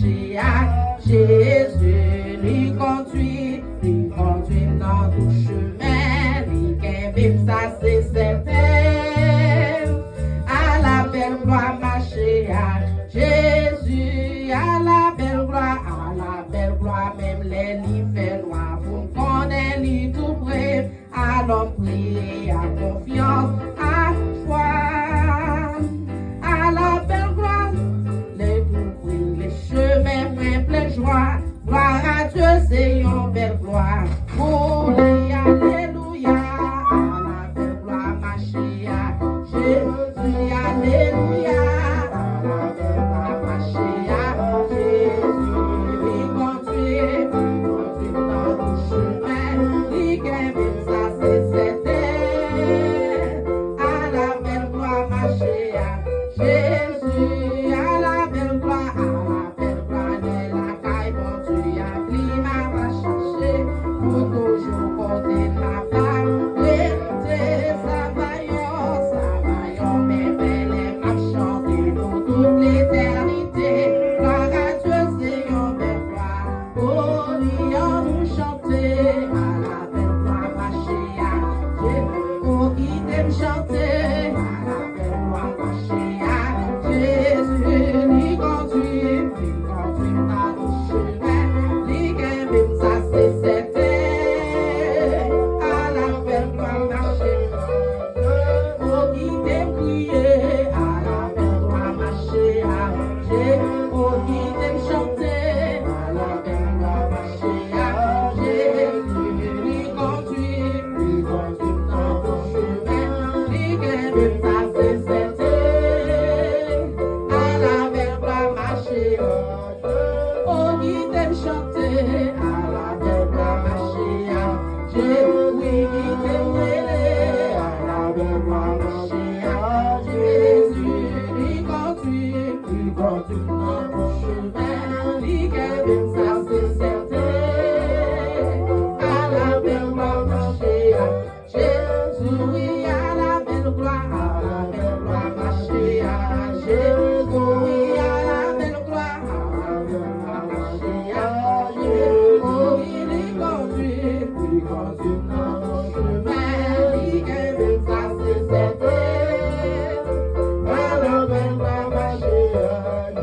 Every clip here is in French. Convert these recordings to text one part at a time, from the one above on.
marcher à Jésus, lui conduit dans tout chemin, lui qui ça c'est certain. À la belle gloire marcher à Jésus, à la belle gloire, même les lits fait noir, vous connaissez les tout près, alors prier à confiance, à foi, à la belle gloire, les tout près, les chemins pleins de joie, gloire à Dieu, c'est une belle gloire, pour lui, alléluia, à la belle gloire marcher à Jésus, alléluia. Jésus, à la belle gloire, n'est la caille, bon Dieu, à climat va chercher, pour toujours porter la femme, l'été, ça va, mais belle est à chanter pour toute l'éternité, gloire à Dieu, c'est une belle gloire, oh, nous chanter, à la belle gloire, marcher à Jésus, oh, qui t'aime chanter, à la belle gloire, marcher.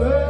Yeah.